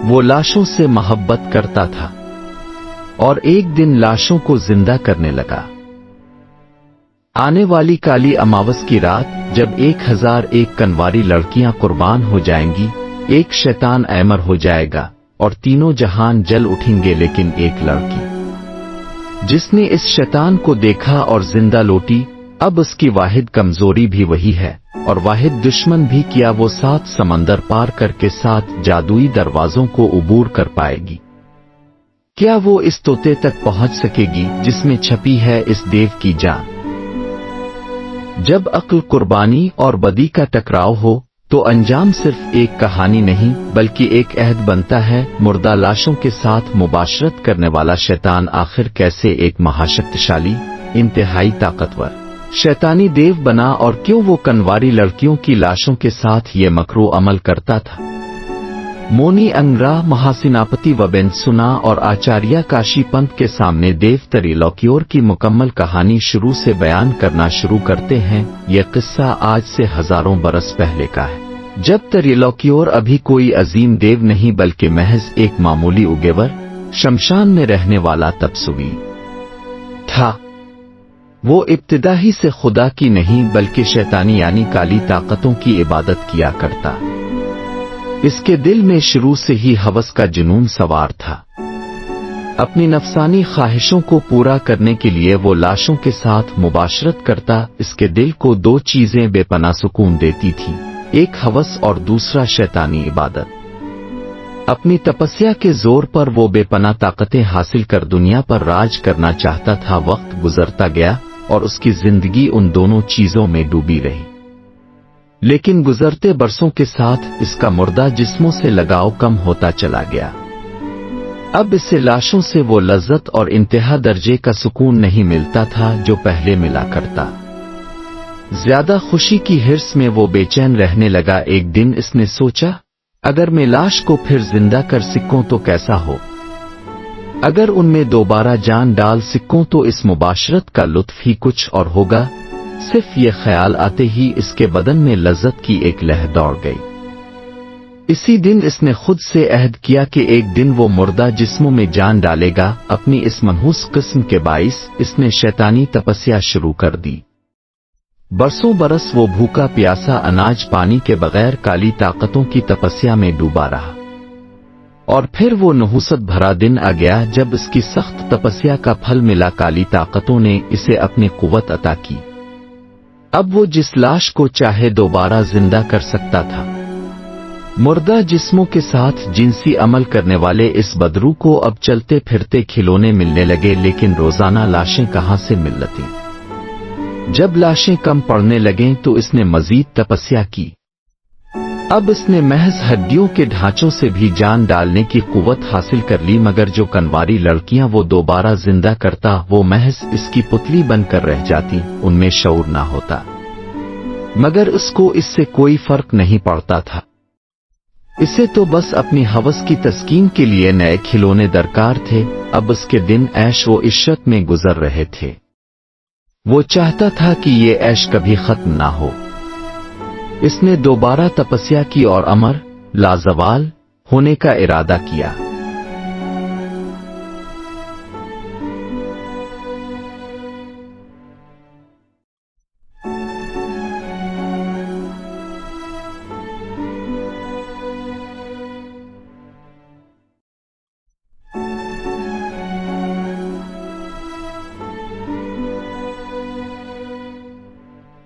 वो लाशों से मोहब्बत करता था और एक दिन लाशों को जिंदा करने लगा। आने वाली काली अमावस की रात जब 1001 कन्वारी लड़कियां कुर्बान हो जाएंगी, एक शैतान ऐमर हो जाएगा और तीनों जहान जल उठेंगे, लेकिन एक लड़की जिसने इस शैतान को देखा और जिंदा लौटी, अब उसकी वाहिद कमजोरी भी वही है और वाहिद दुश्मन भी क्या वो 7 समंदर पार करके 7 जादुई दरवाजों को उबूर कर पाएगी? क्या वो इस तोते तक पहुंच सकेगी जिसमें छपी है इस देव की जान? जब अक्ल, कुर्बानी और बदी का टकराव हो तो अंजाम सिर्फ एक कहानी नहीं बल्कि एक अहद बनता है। मुर्दा लाशों के साथ मुबाशरत करने वाला शैतान आखिर कैसे एक महाशक्तिशाली, इंतहाई ताकतवर शैतानी देव बना और क्यों वो कन्वारी लड़कियों की लाशों के साथ ये मकरू अमल करता था? मोनी अंग्रा, महासेनापति वबेन सुना और आचार्य काशी पंत के सामने देव त्रिलोक्योर की मुकम्मल कहानी शुरू से बयान करना शुरू करते हैं। यह किस्सा आज से हजारों बरस पहले का है, जब त्रिलोक्योर अभी कोई अजीम देव नहीं बल्कि महज एक मामूली उगेवर, शमशान में रहने वाला तपस्वी था। वो इब्तिदा ही से खुदा की नहीं बल्कि शैतानी यानी काली ताकतों की इबादत किया करता। इसके दिल में शुरू से ही हवस का जुनून सवार था। अपनी नफसानी ख्वाहिशों को पूरा करने के लिए वो लाशों के साथ मुबाशरत करता। इसके दिल को 2 चीजें बेपनाह सुकून देती थी, एक हवस और दूसरा शैतानी इबादत। अपनी तपस्या के जोर पर वो बेपनाह ताकतें हासिल कर दुनिया पर राज करना चाहता था। वक्त गुजरता गया और उसकी जिंदगी उन दोनों चीजों में डूबी रही, लेकिन गुजरते बरसों के साथ इसका मुर्दा जिस्मों से लगाव कम होता चला गया। अब इसे लाशों से वो लज्जत और इंतहा दर्जे का सुकून नहीं मिलता था जो पहले मिला करता। ज्यादा खुशी की हिर्स में वो बेचैन रहने लगा। एक दिन इसने सोचा, अगर मैं लाश को फिर जिंदा कर सकूं तो कैसा हो? अगर उनमें दोबारा जान डाल सकूं तो इस मुबाशरत का लुत्फ ही कुछ और होगा। सिर्फ ये ख्याल आते ही इसके बदन में लज्जत की एक लहर दौड़ गई। इसी दिन इसने खुद से अहद किया कि एक दिन वो मुर्दा जिस्मों में जान डालेगा। अपनी इस मनहूस किस्म के बाइस इसने शैतानी तपस्या शुरू कर दी। बरसों बरस वो भूखा प्यासा अनाज पानी के बगैर काली ताकतों की तपस्या में डूबा रहा। और फिर वो नहुसत भरा दिन आ गया जब इसकी सख्त तपस्या का फल मिला। काली ताकतों ने इसे अपनी कुव्वत अता की। अब वो जिस लाश को चाहे दोबारा जिंदा कर सकता था। मुर्दा जिस्मों के साथ जिनसी अमल करने वाले इस बदरू को अब चलते फिरते खिलौने मिलने लगे, लेकिन रोजाना लाशें कहां से मिलती? जब लाशें कम पड़ने लगें तो इसने मजीद तपस्या की। अब इसने महज हड्डियों के ढांचों से भी जान डालने की कुव्वत हासिल कर ली, मगर जो कन्वारी लड़कियां वो दोबारा जिंदा करता वो महज इसकी पुतली बनकर रह जाती, उनमें शऊर ना होता। मगर उसको इससे कोई फर्क नहीं पड़ता था। इसे तो बस अपनी हवस की तस्कीन के लिए नए खिलौने दरकार थे। अब उसके दिन ऐश व इश्रत में गुजर रहे थे। वो चाहता था कि ये ऐश कभी खत्म ना हो। इसने दोबारा तपस्या की और अमर, लाजवाल होने का इरादा किया।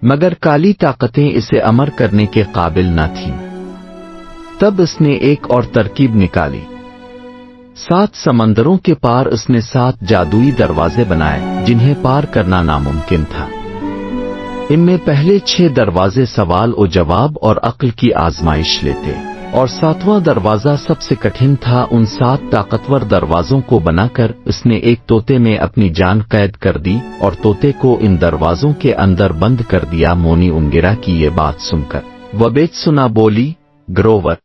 मगर काली ताकतें इसे अमर करने के काबिल न थीं। तब उसने एक और तरकीब निकाली। 7 समंदरों के पार उसने 7 जादुई दरवाजे बनाए जिन्हें पार करना नामुमकिन था। इनमें पहले 6 दरवाजे सवाल और जवाब और अक्ल की आजमाइश लेते और 7वां दरवाजा सबसे कठिन था। उन 7 ताकतवर दरवाजों को बनाकर उसने एक तोते में अपनी जान कैद कर दी और तोते को इन दरवाजों के अंदर बंद कर दिया। मोनी उंगिरा की ये बात सुनकर वबेच सुना बोली, ग्रोवर,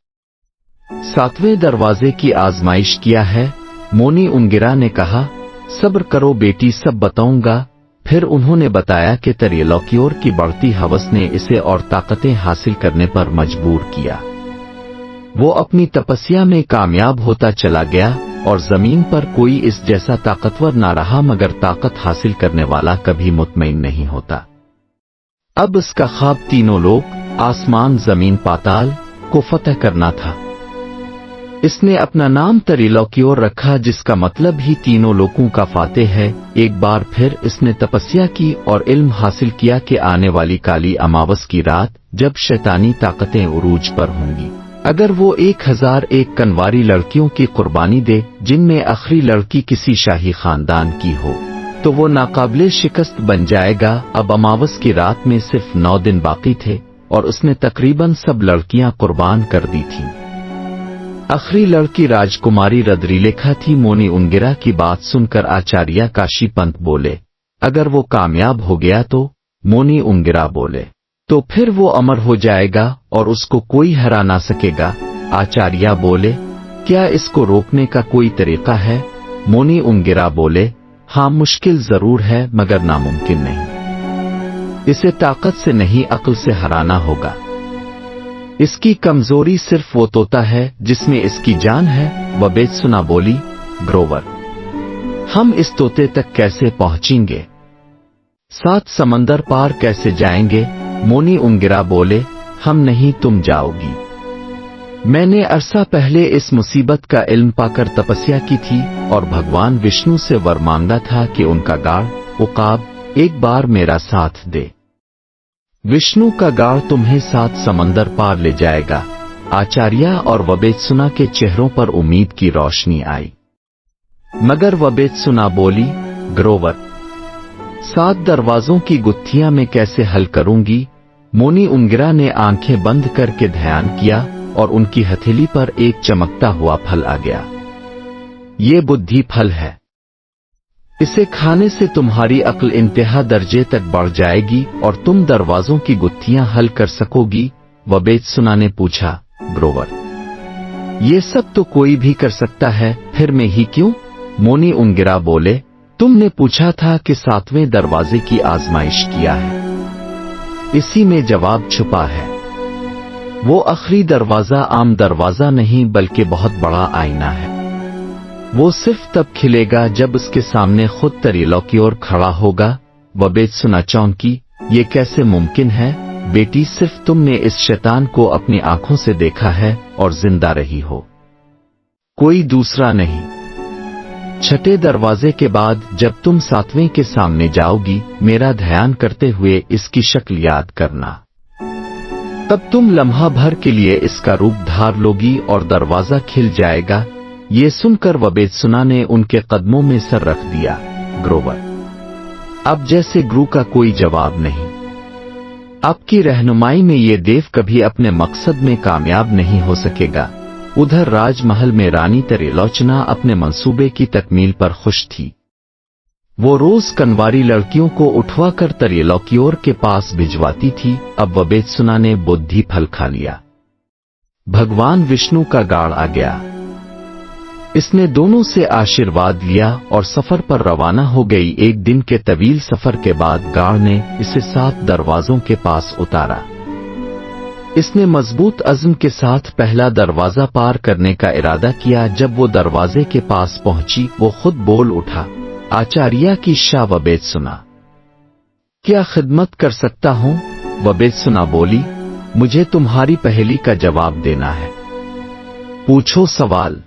7वें दरवाजे की आजमाइश किया है? मोनी उंगिरा ने कहा, सब्र करो बेटी, सब बताऊंगा। फिर उन्होंने बताया कि त्रिलोक्योर की बढ़ती हवस ने इसे और ताकतें हासिल करने पर मजबूर किया। वो अपनी तपस्या में कामयाब होता चला गया और जमीन पर कोई इस जैसा ताकतवर ना रहा, मगर ताकत हासिल करने वाला कभी मुतमईन नहीं होता। अब इसका ख्वाब तीनों लोक, आसमान, जमीन, पाताल को फतह करना था। इसने अपना नाम त्रिलोक्योर रखा, जिसका मतलब ही तीनों लोकों का फातेह है। एक बार फिर इसने तपस्या की और इल्म हासिल किया कि आने वाली काली अमावस की रात, जब शैतानी ताकतें उरूज पर होंगी, अगर वो 1001 कनवारी लड़कियों की कुर्बानी दे, जिनमें आखिरी लड़की किसी शाही खानदान की हो, तो वो नाकाबिले शिकस्त बन जाएगा। अब अमावस की रात में सिर्फ 9 दिन बाकी थे और उसने तकरीबन सब लड़कियां कुर्बान कर दी थीं। आखिरी लड़की राजकुमारी रद्रिलेखा थी। मोनी उंगिरा की बात सुनकर आचार्य काशी पंत बोले, अगर वो कामयाब हो गया तो? मोनी उंगिरा बोले, तो फिर वो अमर हो जाएगा और उसको कोई हरा ना सकेगा। आचार्य बोले, क्या इसको रोकने का कोई तरीका है? मोनी उंगिरा बोले, हाँ, मुश्किल जरूर है मगर नामुमकिन नहीं। इसे ताकत से नहीं, अक्ल से हराना होगा। इसकी कमजोरी सिर्फ वो तोता है जिसमें इसकी जान है। वबेत्सुना बोली, ग्रोवर, हम इस तोते तक कैसे पहुंचेंगे? 7 समंदर पार कैसे जाएंगे? मोनी उंगिरा बोले, हम नहीं, तुम जाओगी। मैंने अरसा पहले इस मुसीबत का इल्म पाकर तपस्या की थी और भगवान विष्णु से वर मांगा था कि उनका गाढ़ उकाब एक बार मेरा साथ दे। विष्णु का गाढ़ तुम्हें 7 समंदर पार ले जाएगा। आचार्य और वबेत्सुना के चेहरों पर उम्मीद की रोशनी आई, मगर वबेत्सुना बोली, ग्रोवर, 7 दरवाजों की गुत्थियां मैं कैसे हल करूंगी? मोनी उंगिरा ने आंखें बंद करके ध्यान किया और उनकी हथेली पर एक चमकता हुआ फल आ गया। ये बुद्धि फल है। इसे खाने से तुम्हारी अक्ल इंतहा दर्जे तक बढ़ जाएगी और तुम दरवाजों की गुत्थियां हल कर सकोगी। वबेत्सुना ने पूछा, ग्रोवर, ये सब तो कोई भी कर सकता है, फिर मैं ही क्यों? मोनी उंगिरा बोले, तुमने पूछा था कि 7वें दरवाजे की आजमाइश किया है, इसी में जवाब छुपा है। वो आखिरी दरवाजा आम दरवाजा नहीं बल्कि बहुत बड़ा आईना है। वो सिर्फ तब खिलेगा जब उसके सामने खुद त्रिलोक्योर खड़ा होगा। वबेत्सुना चौंकी, ये कैसे मुमकिन है? बेटी, सिर्फ तुमने इस शैतान को अपनी आंखों से देखा है और जिंदा रही हो, कोई दूसरा नहीं। 6ठे दरवाजे के बाद जब तुम 7वें के सामने जाओगी, मेरा ध्यान करते हुए इसकी शक्ल याद करना। तब तुम लम्हा भर के लिए इसका रूप धार लोगी और दरवाजा खिल जाएगा। ये सुनकर वबेत्सुना ने उनके कदमों में सर रख दिया। ग्रोवर, अब जैसे गुरु का कोई जवाब नहीं। आपकी रहनुमाई में ये देव कभी अपने मकसद में कामयाब नहीं हो सकेगा। उधर राजमहल में रानी त्रिलोचना अपने मंसूबे की तकमील पर खुश थी। वो रोज कनवारी लड़कियों को उठवा कर त्रिलोक्योर के पास भिजवाती थी। अब वबेत्सुना ने बुद्धि फल खा लिया। भगवान विष्णु का गाढ़ आ गया। इसने दोनों से आशीर्वाद लिया और सफर पर रवाना हो गई। एक दिन के तवील सफर के बाद गाढ़ ने इसे 7 दरवाजों के पास उतारा। इसने मजबूत अज़्म के साथ पहला दरवाजा पार करने का इरादा किया। जब वो दरवाजे के पास पहुंची, वो खुद बोल उठा, आचार्य की शाह वबेत्सुना, क्या खिदमत कर सकता हूं? वबेत्सुना बोली, मुझे तुम्हारी पहेली का जवाब देना है, पूछो सवाल।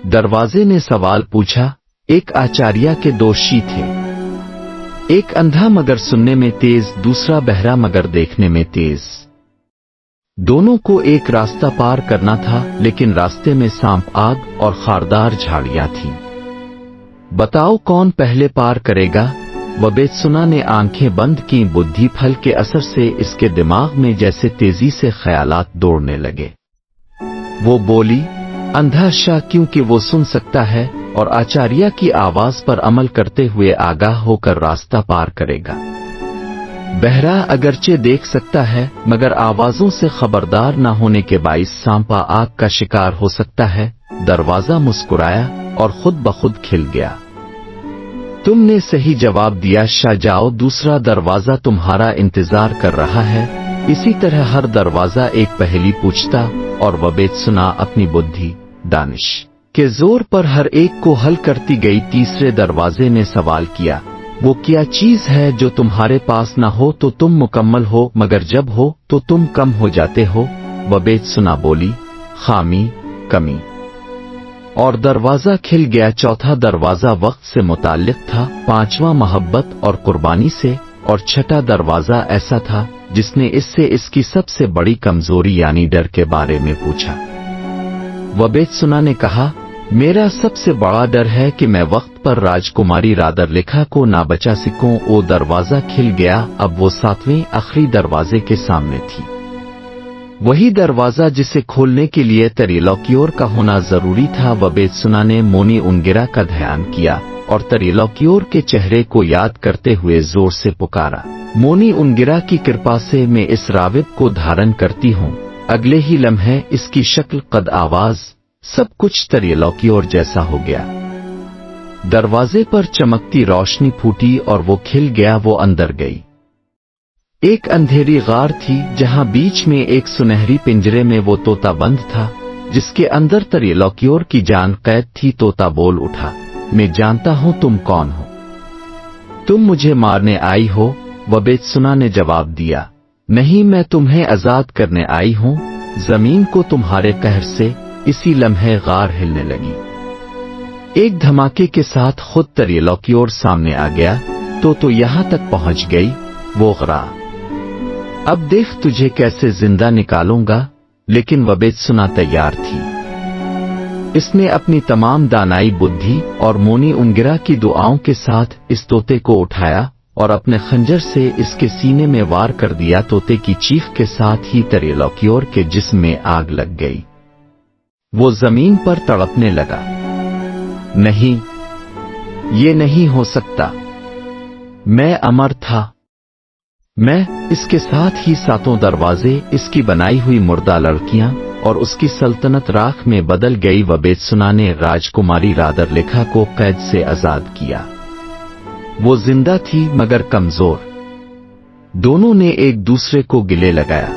दरवाजे ने सवाल पूछा। एक आचार्य के 2 शी थे, एक अंधा मगर सुनने में तेज, दूसरा बहरा मगर देखने में तेज। दोनों को एक रास्ता पार करना था, लेकिन रास्ते में सांप, आग और खारदार झाड़ियां थीं। बताओ कौन पहले पार करेगा? वबेत्सुना ने आंखें बंद की। बुद्धि फल के असर से इसके दिमाग में जैसे तेजी से ख्यालात दौड़ने लगे। वो बोली, अंधा शाह, क्योंकि वो सुन सकता है, اور آچاریہ کی آواز پر عمل کرتے ہوئے آگاہ ہو کر راستہ پار کرے گا۔ بہرا اگرچہ دیکھ سکتا ہے مگر آوازوں سے خبردار نہ ہونے کے باعث سانپا آگ کا شکار ہو سکتا ہے۔ دروازہ مسکرایا اور خود بخود کھل گیا۔ تم نے صحیح جواب دیا، شاہ جاؤ، دوسرا دروازہ تمہارا انتظار کر رہا ہے۔ اسی طرح ہر دروازہ ایک پہلی پوچھتا اور وبید سنا اپنی بدھی دانش کے زور پر ہر ایک کو حل کرتی گئی۔ تیسرے دروازے نے سوال کیا، وہ کیا چیز ہے جو تمہارے پاس نہ ہو تو تم مکمل ہو مگر جب ہو تو تم کم ہو جاتے ہو؟ وبید سنا بولی، خامی، کمی۔ اور دروازہ کھل گیا۔ چوتھا دروازہ وقت سے متعلق تھا، پانچواں محبت اور قربانی سے، اور چھٹا دروازہ ایسا تھا جس نے اس سے اس کی سب سے بڑی کمزوری یعنی ڈر کے بارے میں پوچھا۔ وبید سنا نے کہا، میرا سب سے بڑا ڈر ہے کہ میں وقت پر راجکماری رادر لکھا کو نہ بچا سکوں۔ وہ دروازہ کھل گیا۔ اب وہ ساتویں آخری دروازے کے سامنے تھی، وہی دروازہ جسے کھولنے کے لیے تریلوکیور کا ہونا ضروری تھا۔ وبید سنا نے مونی انگرا کا دھیان کیا اور تریلوکیور کے چہرے کو یاد کرتے ہوئے زور سے پکارا، مونی انگرا کی کرپا سے میں اس راوب کو دھارن کرتی ہوں۔ اگلے ہی لمحے اس کی شکل، قد، آواز، سب کچھ تریلوکیور جیسا ہو گیا۔ دروازے پر چمکتی روشنی پھوٹی اور وہ کھل گیا۔ وہ اندر گئی۔ ایک اندھیری غار تھی جہاں بیچ میں ایک سنہری پنجرے میں وہ طوطا بند تھا جس کے اندر تریلوکیور کی جان قید تھی۔ طوطا بول اٹھا، میں جانتا ہوں تم کون ہو، تم مجھے مارنے آئی ہو؟ وبید سنا نے جواب دیا، نہیں، میں تمہیں آزاد کرنے آئی ہوں زمین کو تمہارے قہر سے۔ اسی لمحے غار ہلنے لگی۔ ایک دھماکے کے ساتھ خود تریلوکیور سامنے آ گیا۔ تو یہاں تک پہنچ گئی، وہ غرا، اب دیکھ تجھے کیسے زندہ نکالوں گا۔ لیکن وبید سنا تیار تھی۔ اس نے اپنی تمام دانائی، بدھی اور مونی انگرا کی دعاؤں کے ساتھ اس طوطے کو اٹھایا اور اپنے خنجر سے اس کے سینے میں وار کر دیا۔ طوطے کی چیخ کے ساتھ ہی تریلوکیور کے جسم میں آگ لگ گئی۔ وہ زمین پر تڑپنے لگا، نہیں، یہ نہیں ہو سکتا، میں امر تھا، میں۔ اس کے ساتھ ہی ساتوں دروازے، اس کی بنائی ہوئی مردہ لڑکیاں اور اس کی سلطنت راکھ میں بدل گئی۔ وبید سنا نے راجکماری رادر لکھا کو قید سے آزاد کیا۔ وہ زندہ تھی مگر کمزور۔ دونوں نے ایک دوسرے کو گلے لگایا۔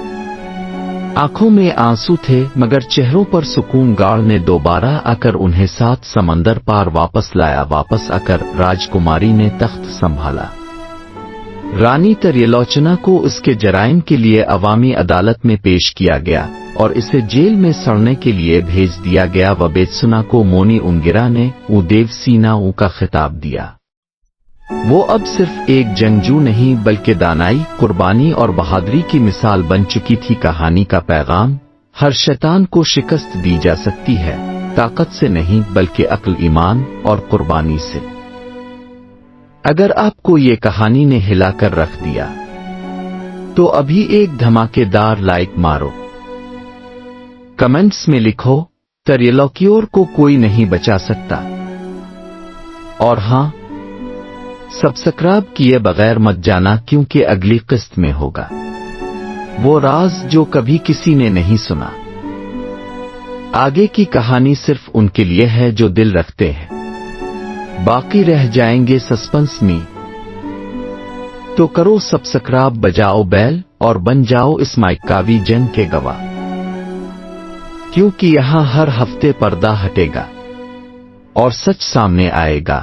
آنکھوں میں آنسو تھے مگر چہروں پر سکون۔ گاڑ نے دوبارہ آ کر انہیں 7 سمندر پار واپس لایا۔ واپس آ کر راجکماری نے تخت سنبھالا۔ رانی تریلوچنا کو اس کے جرائم کے لیے عوامی عدالت میں پیش کیا گیا اور اسے جیل میں سڑنے کے لیے بھیج دیا گیا۔ وبید سنا کو مونی انگرا نے او دیو سینا او کا خطاب دیا۔ وہ اب صرف ایک جنگجو نہیں بلکہ دانائی، قربانی اور بہادری کی مثال بن چکی تھی۔ کہانی کا پیغام، ہر شیطان کو شکست دی جا سکتی ہے، طاقت سے نہیں بلکہ عقل، ایمان اور قربانی سے۔ اگر آپ کو یہ کہانی نے ہلا کر رکھ دیا تو ابھی ایک دھماکے دار لائک مارو، کمنٹس میں لکھو، تریلوکیور کو کوئی نہیں بچا سکتا، اور ہاں، سبسکرائب کیے بغیر مت جانا کیونکہ اگلی قسط میں ہوگا وہ راز جو کبھی کسی نے نہیں سنا۔ آگے کی کہانی صرف ان کے لیے ہے جو دل رکھتے ہیں، باقی رہ جائیں گے سسپنس میں۔ تو کرو سبسکرائب، بجاؤ بیل اور بن جاؤ اس مائکاوی جنگ کے گواہ، کیونکہ یہاں ہر ہفتے پردہ ہٹے گا اور سچ سامنے آئے گا۔